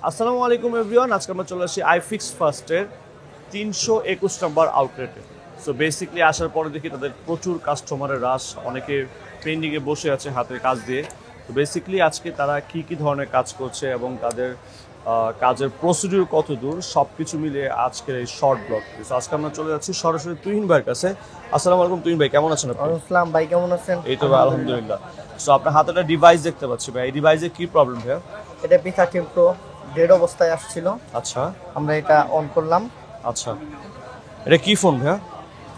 আসসালামু আলাইকুম এভরিওয়ান, আজকে আমরা চলে আসি আইফিক্স ফার্স্টের 321 নম্বর আউটলেটে। সো বেসিকলি আসার পরে দেখি তাদের প্রচুর কাস্টমারের রাশ, অনেকে পেন্ডিংয়ে বসে আছে হাতের কাজ দিয়ে। তো বেসিকলি আজকে তারা কি কি ধরনের কাজ করছে এবং তাদের কাজের প্রসিডিউর কত দূর সব কিছু মিলিয়ে আজকের এই শর্ট ব্লগ। সো আজকে আমরা চলে যাচ্ছি সরাসরি তুহিন ভাইয়ের কাছে। আসসালামু আলাইকুম তুহিন ভাই, কেমন আছেন আপনি? আসসালাম ভাই, কেমন আছেন? এই তো ভাই, আলহামদুলিল্লাহ। সো আপনার হাতে একটা ডিভাইস দেখতে পাচ্ছি ভাই, এই ডিভাইসে কি প্রবলেম ভাইয়া? এটা P13 Pro ডেড অবস্থায় আসছিল। আচ্ছা আমরা এটা অন করলাম। আচ্ছা, এটা কি ফোন ভাইয়া?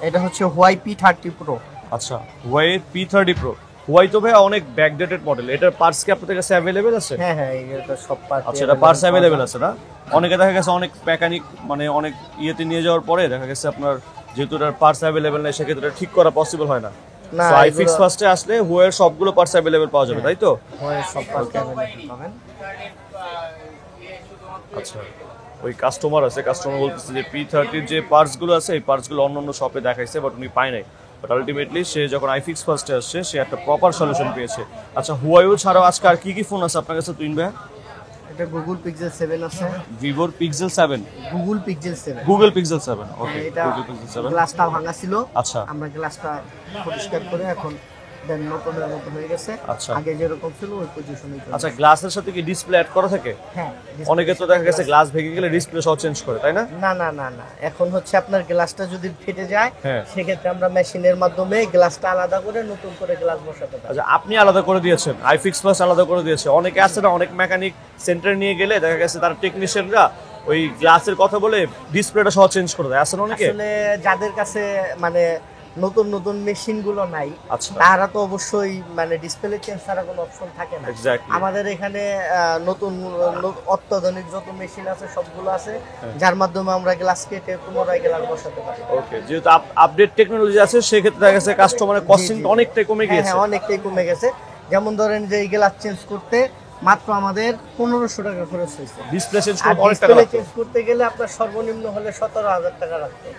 এটা হচ্ছে Huawei P30 Pro। আচ্ছা, Huawei P30 Pro। Huawei তো ভাইয়া অনেক ব্যাকডেটেড মডেল, এটার পার্টস কি আপনাদের কাছে অ্যাভেলেবেল আছে? হ্যাঁ হ্যাঁ, এটা সব পার্ট। আচ্ছা, এটা পার্টস অ্যাভেলেবেল আছে না? অনেকে দেখা গেছে অনেক মেকানিক মানে অনেক ইয়েতে নিয়ে যাওয়ার পরে দেখা গেছে আপনার যেহেতু এটার পার্টস অ্যাভেলেবেল নেই, সেক্ষেত্রে এটা ঠিক করা পসিবল হয় না। না, সো আইফিক্স ফার্স্টে আসলে Huawei এর সবগুলো পার্টস অ্যাভেলেবেল পাওয়া যাবে, তাই তো? Huawei সব পার্ট অ্যাভেলেবল পাবেন। আচ্ছা, ওই কাস্টমার আছে, কাস্টমার বলতেছে যে P30 যে পার্টসগুলো আছে এই পার্টসগুলো অন্যান্য শপে দেখাইছে বাট উনি পায় নাই। বাট আলটিমেটলি সে যখন আইফিক্স ফার্স্টে আসছে সে একটা প্রপার সলিউশন পেয়েছে। আচ্ছা, Huawei ছাড়াও আজকে আর কি কি ফোন আছে আপনার কাছে তুইন ভাই? এটা Google Pixel 7 আছে। ভিভোর pixel 7। Google Pixel 7। Google pixel 7, ওকে। এটা গুগল পিক্সেল 7। গ্লাসটা ভাঙা ছিল। আচ্ছা আমরা গ্লাসটা পরিষ্কার করে এখন দেন নতুনের মতো হয়ে গেছে। আচ্ছা। আগে যেরকম ছিল ওই পজিশনেই চলে। আচ্ছা, গ্লাসের সাথে কি ডিসপ্লে অ্যাড করা থাকে? হ্যাঁ, অনেকে তো দেখা গেছে গ্লাস ভেঙে গেলে ডিসপ্লে সহ চেঞ্জ করে, তাই না? না না না না, এখন হচ্ছে আপনার গ্লাসটা যদি ফেটে যায় হ্যাঁ। সেক্ষেত্রে আমরা মেশিনের মাধ্যমে গ্লাসটা আলাদা করে নতুন করে গ্লাস বসাতে পারি। আচ্ছা, আপনি আলাদা করে দিয়েছেন, আইফিক্স ফার্স্ট আলাদা করে দিয়েছে। অনেকে আছে না, অনেক মেকানিক সেন্টারে নিয়ে গেলে দেখা গেছে তার টেকনিশিয়ানরা ওই গ্লাসের কথা বলে ডিসপ্লেটা সহ চেঞ্জ করে দেয়, আছে না অনেকে? আসলে যাদের কাছে মানে নতুন নতুন মেশিন গুলো নাই, আচ্ছা। তারা তো অবশ্যই মানে ডিসপ্লে চেঞ্জ ছাড়া কোনো অপশন থাকে না। Exactly. আমাদের এখানে নতুন অত্যাধুনিক যত মেশিন আছে সবগুলো আছে, যার মাধ্যমে আমরা গ্লাস কেটে পুনরায় গ্লাস বসাতে পারি। ওকে, যেহেতু আপডেট টেকনোলজি আছে সেক্ষেত্রে দেখা গেছে কাস্টমারের কস্টিং অনেকটাই কমে হ্যাঁ গিয়েছে। হ্যাঁ, অনেকটাই কমে গেছে। যেমন ধরেন যে এই গ্লাস চেঞ্জ করতে মাত্র আমাদের 1500 টাকা খরচ হয়েছে। ডিসপ্লে চেঞ্জ আর করতে অনেক টাকা ডিসপ্লে লাগতো। চেঞ্জ করতে গেলে আপনার সর্বনিম্ন হলে 17,000 টাকা লাগবে।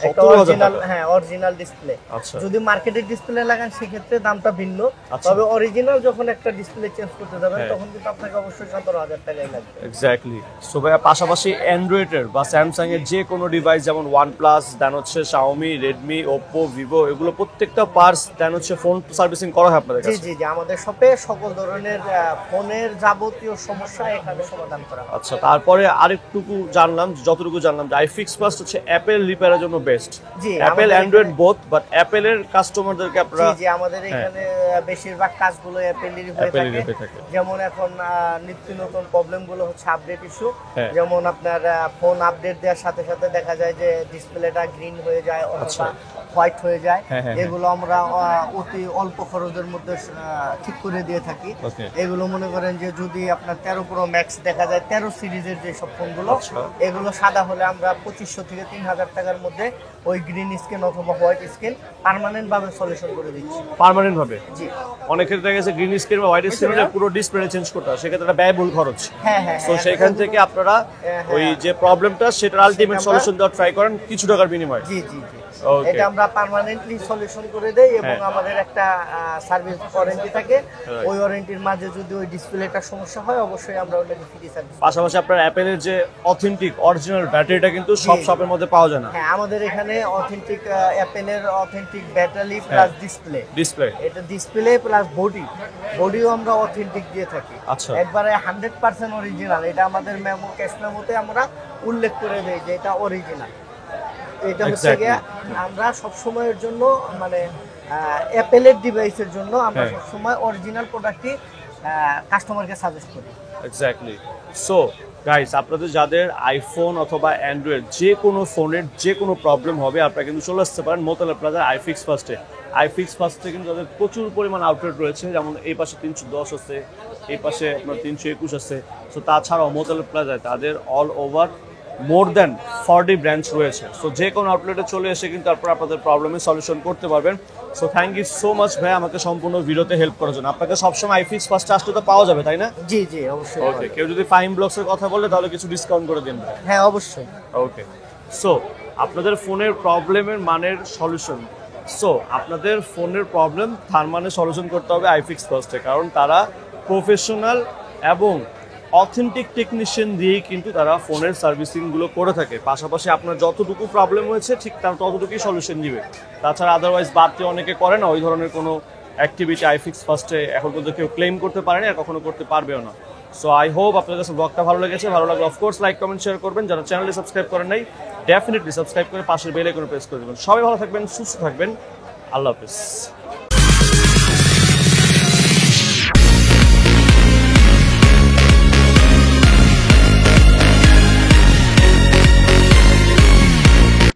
17,000 টাকা? হ্যাঁ, অরিজিনাল ডিসপ্লে। আচ্ছা। যদি মার্কেটের ডিসপ্লে লাগান সেক্ষেত্রে দামটা ভিন্ন। আচ্ছা। তবে অরিজিনাল যখন একটা ডিসপ্লে চেঞ্জ করতে যাবেন হ্যাঁ। তখন কিন্তু আপনাকে অবশ্যই 17,000 টাকাই লাগবে। এক্স্যাক্টলি। সো ভাইয়া, পাশাপাশি অ্যান্ড্রয়েডের বা স্যামসাং এর যে কোনো ডিভাইস যেমন OnePlus, দেন হচ্ছে Xiaomi, Redmi, Oppo, Vivo, এগুলো প্রত্যেকটা পার্টস দেন হচ্ছে ফোন সার্ভিসিং করা হয় আপনাদের জি কাছে? জি জি, আমাদের শপে সকল ধরনের ফোনের যাবতীয় সমস্যা এখানে সমাধান করা হয়। আচ্ছা, তারপরে আরেকটুকু জানলাম, যতটুকু জানলাম যে আইফিক্স ফার্স্ট হচ্ছে অ্যাপেল রিপেয়ারের জন্য বেস্ট। জি, অ্যাপেল আমাদের অ্যান্ড্রয়েড এখানে- বোথ, বাট অ্যাপেলের কাস্টমারদেরকে জি আপনারা জি, আমাদের এখানে বেশিরভাগ কাজগুলো অ্যাপেলেরই হয়ে অ্যাপেলেরই থাকে। হয়ে থাকে। যেমন এখন নিত্য নতুন প্রবলেম গুলো হচ্ছে আপডেট ইস্যু। হ্যাঁ। যেমন আপনার ফোন আপডেট দেওয়ার সাথে সাথে দেখা যায় যে ডিসপ্লেটা গ্রিন হয়ে যায় আচ্ছা। অথবা হোয়াইট হয়ে যায়। হ্যাঁ, হ্যাঁ, এগুলো আমরা অতি অল্প খরচের মধ্যে ঠিক করে দিয়ে থাকি। Okay. এগুলো মনে করেন যে যদি আপনার 13 Pro Max দেখা যায় 13 সিরিজের যে সব ফোনগুলো, আচ্ছা। এগুলো সাদা হলে আমরা 2500 থেকে 3000 টাকার মধ্যে ওই গ্রিন স্ক্রিন অথবা হোয়াইট স্ক্রিন পার্মানেন্ট ভাবে সলিউশন করে দিচ্ছি। পার্মানেন্ট ভাবে? জি। অনেকের দেখা গেছে গ্রিন স্ক্রিন বা হোয়াইট স্ক্রিনে পুরো ডিসপ্লে চেঞ্জ করতে হয়, সেক্ষেত্রে একটা ব্যয়বহুল খরচ। হ্যাঁ হ্যাঁ তো হ্যাঁ, সেখান থেকে আপনারা হ্যাঁ, ওই যে প্রবলেমটা সেটার আলটিমেট আমরা- সলিউশন দেওয়ার ট্রাই করেন কিছু টাকার বিনিময়ে। জি জি জি, Okay. এটা আমরা পার্মানেন্টলি সলিউশন করে দেই এবং হ্যাঁ। আমাদের একটা সার্ভিস ওয়ারেন্টি থাকে। Right. ওই ওয়ারেন্টির মাঝে যদি ওই ডিসপ্লেটার সমস্যা হয় অবশ্যই আমরা ওটাকে ফ্রি সার্ভিস। পাশাপাশি আপনার অ্যাপেলের যে অথেন্টিক অরিজিনাল ব্যাটারিটা কিন্তু সব জি। শপের মধ্যে পাওয়া যায় না। হ্যাঁ, আমাদের এখানে অথেন্টিক অ্যাপেলের authentic battery plus display. Display. এটা ডিসপ্লে প্লাস বডিও আমরা অথেন্টিক দিয়ে থাকি। আচ্ছা। একবারে 100% অরিজিনাল। এটা আমাদের মেমো ক্যাশ মেমোতে আমরা উল্লেখ করে দেই যে এটা অরিজিনাল। এটা হচ্ছে Exactly. গিয়ে আমরা সব সময়ের জন্য মানে অ্যাপেলের ডিভাইসের জন্য আমরা হ্যাঁ। সব সময় অরিজিনাল প্রোডাক্টই কাস্টমারকে সাজেস্ট করি। এক্স্যাক্টলি। সো গাইস, আপনাদের যাদের আইফোন অথবা অ্যান্ড্রয়েড যে কোনো ফোনের যে কোনো প্রবলেম হবে আপনারা কিন্তু চলে আসতে পারেন মোতালা প্লাজা আইফিক্স ফার্স্টে। আইফিক্স ফার্স্টে কিন্তু তাদের প্রচুর পরিমাণ আউটলেট রয়েছে, যেমন এই পাশে 310 আছে, এই পাশে আপনার 321 আছে। সো তাছাড়াও মোতালা প্লাজায় তাদের all over more than 40 branch রয়েছে। সো যে কোনো আউটলেটে চলে এসে কিন্তু আপনারা আপনাদের প্রবলেমের সলিউশন করতে পারবেন। So thank you so much ভাই আমাকে সম্পূর্ণ ভিডিওতে হেল্প করার জন্য। আপনাকে সবসময় আইফিক্স ফার্স্টে আসলে তো পাওয়া যাবে, তাই না? জি জি, অবশ্যই। ওকে, কেউ যদি ফাইম ব্লগসের কথা বলে তাহলে কিছু ডিসকাউন্ট করে দিন ভাই। হ্যাঁ, অবশ্যই। ওকে। সো আপনাদের ফোনের প্রবলেমের মানের সলিউশন, সো আপনাদের ফোনের প্রবলেম তার মানে সলিউশন করতে হবে আইফিক্স ফার্স্টে, কারণ তারা প্রফেশনাল এবং অথেন্টিক টেকনিশিয়ান দিয়েই কিন্তু তারা ফোনের সার্ভিসিংগুলো করে থাকে। পাশাপাশি আপনার যতটুকু প্রবলেম হয়েছে ঠিক তার ততটুকুই সলিউশন দিবে। তাছাড়া আদারওয়াইজ বাদ দিয়ে অনেকে করে না ওই ধরনের কোনো অ্যাক্টিভিটি আইফিক্স ফার্স্টে এখন পর্যন্ত কেউ ক্লেম করতে পারেনি আর কখনো করতে পারবেও না। সো আই হোপ আপনাদের কাছে ব্লগটা ভালো লেগেছে। ভালো লাগলে অফকোর্স লাইক কমেন্ট শেয়ার করবেন। যারা চ্যানেলে সাবস্ক্রাইব করেন নাই ডেফিনেটলি সাবস্ক্রাইব করে পাশের বেল আইকনে প্রেস করে দেবেন। সবাই ভালো থাকবেন, সুস্থ থাকবেন। আল্লাহ হাফেজ।